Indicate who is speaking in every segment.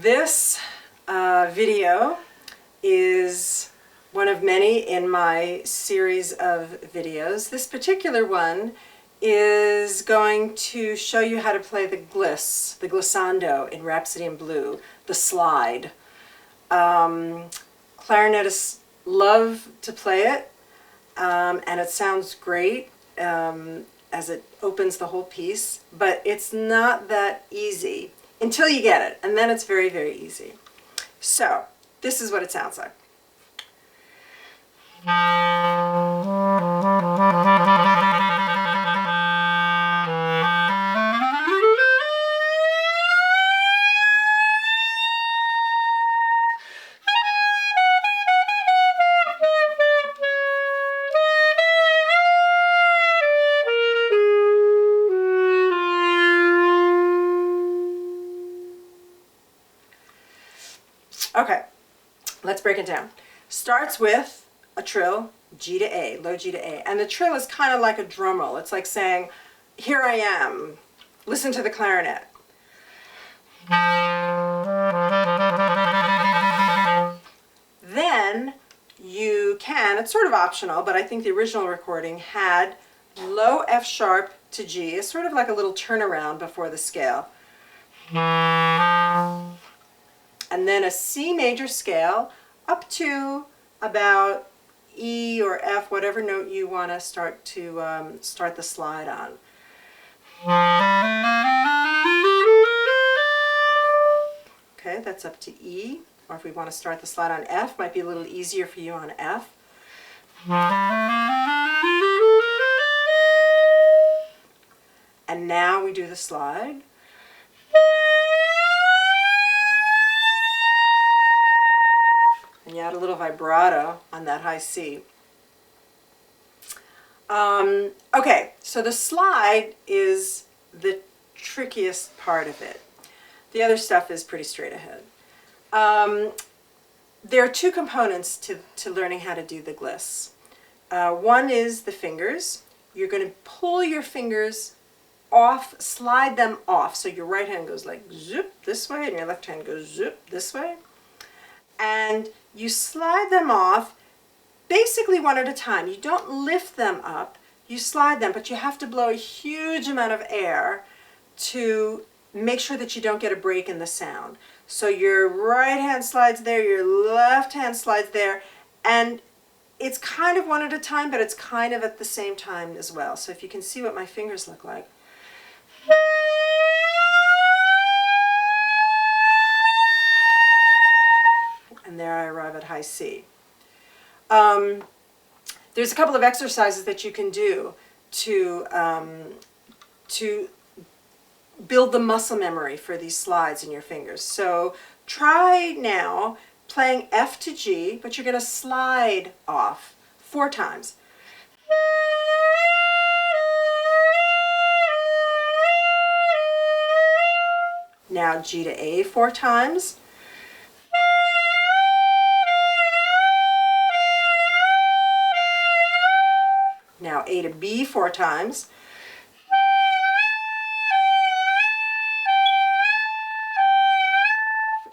Speaker 1: This video is one of many in my series of videos. This particular one is going to show you how to play the glissando in Rhapsody in Blue, the slide. Clarinetists love to play it, and it sounds great as it opens the whole piece, but it's not that easy until you get it, and then it's very, very easy. So, this is what it sounds like. Okay, let's break it down. Starts with a trill, G to A, low G to A. And the trill is kind of like a drum roll. It's like saying, here I am, listen to the clarinet. Then you can, it's sort of optional, but I think the original recording had low F sharp to G. It's sort of like a little turnaround before the scale. And then a C major scale up to about E or F, whatever note you want to start the slide on. Okay, that's up to E. Or if we want to start the slide on F, might be a little easier for you on F. And now we do the slide. And you add a little vibrato on that high C. Okay, so the slide is the trickiest part of it. The other stuff is pretty straight ahead. There are two components to learning how to do the gliss. One is the fingers. You're going to pull your fingers off, slide them off. So your right hand goes like zoop this way and your left hand goes zoop this way. And you slide them off basically one at a time. You don't lift them up, you slide them, but you have to blow a huge amount of air to make sure that you don't get a break in the sound. So your right hand slides there, your left hand slides there, and it's kind of one at a time, but it's kind of at the same time as well. So if you can see what my fingers look like. And there I arrive at high C. There's a couple of exercises that you can do to build the muscle memory for these slides in your fingers. So try now playing F to G, but you're going to slide off 4 times. Now G to A 4 times. Now A to B 4 times.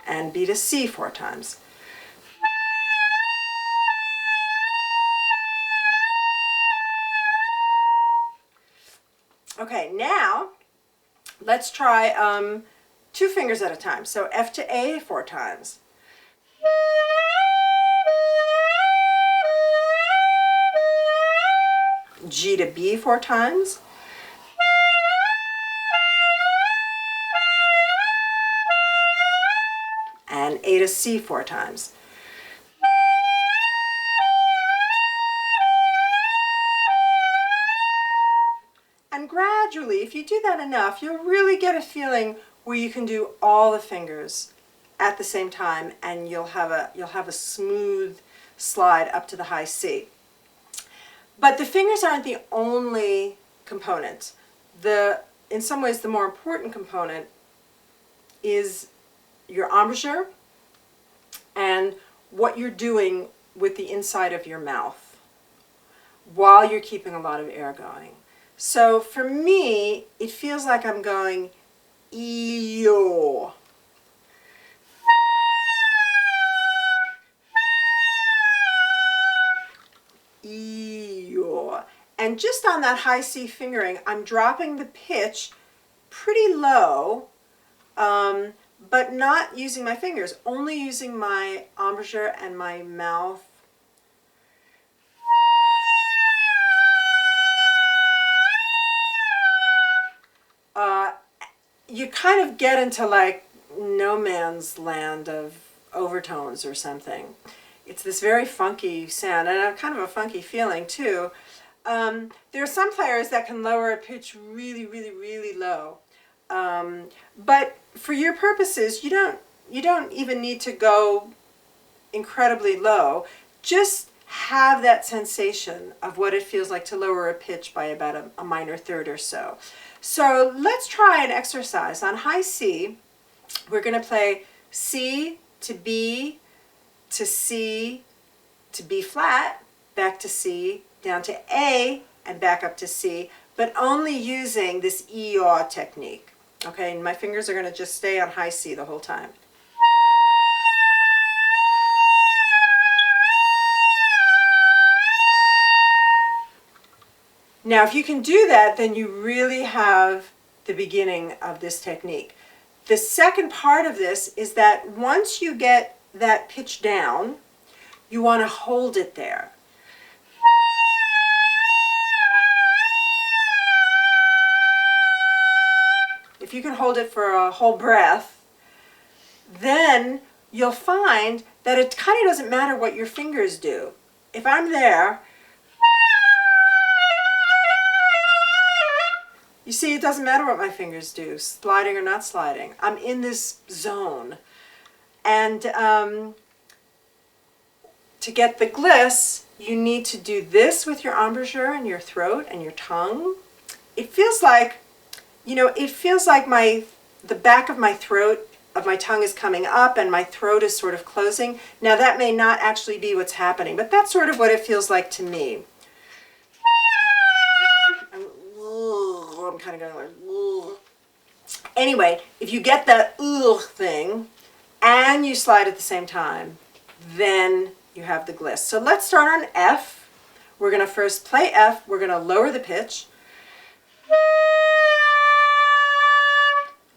Speaker 1: And B to C 4 times. Okay, now let's try 2 fingers at a time. So F to A 4 times. G to B 4 times. And A to C 4 times. And gradually, if you do that enough, you'll really get a feeling where you can do all the fingers at the same time, and you'll have a smooth slide up to the high C. But the fingers aren't the only component. In some ways, the more important component is your embouchure and what you're doing with the inside of your mouth while you're keeping a lot of air going. So for me, it feels like I'm going E-yo. And just on that high C fingering, I'm dropping the pitch pretty low, but not using my fingers, only using my embouchure and my mouth. You kind of get into like no man's land of overtones or something. It's this very funky sound and kind of a funky feeling too. There are some players that can lower a pitch really, really, really low. But for your purposes, you don't even need to go incredibly low. Just have that sensation of what it feels like to lower a pitch by about a minor third or so. So let's try an exercise. On high C, we're going to play C to B to C to B flat, back to C, down to A, and back up to C, but only using this E-yaw technique. Okay, and my fingers are going to just stay on high C the whole time. Now, if you can do that, then you really have the beginning of this technique. The second part of this is that once you get that pitch down, you want to hold it there. If you can hold it for a whole breath, then you'll find that it kind of doesn't matter what your fingers do. If I'm there, you see, it doesn't matter what my fingers do, sliding or not sliding. I'm in this zone. And to get the gliss, you need to do this with your embouchure and your throat and your tongue. It feels like, it feels like the back of my throat, of my tongue is coming up and my throat is sort of closing. Now that may not actually be what's happening, but that's sort of what it feels like to me. I'm kind of going like, ugh. Anyway, if you get that ugh thing and you slide at the same time, then you have the gliss. So let's start on F. We're going to first play F. We're going to lower the pitch.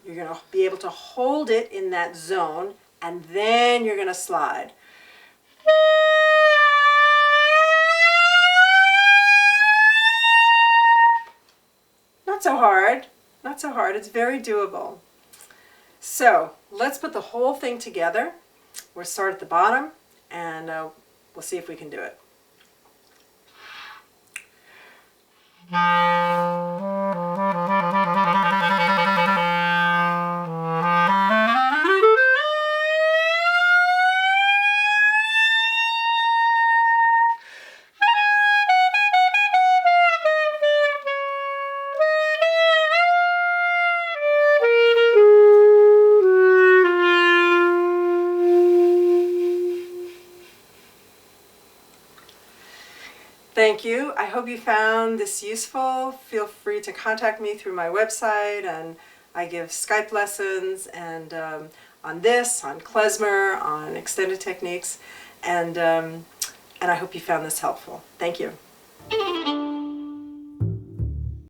Speaker 1: You're going to be able to hold it in that zone, and then you're going to slide. Not so hard, not so hard. It's very doable. So let's put the whole thing together. We'll start at the bottom and we'll see if we can do it. Thank you. I hope you found this useful. Feel free to contact me through my website, and I give Skype lessons and on this, on klezmer, on extended techniques, and I hope you found this helpful. Thank you.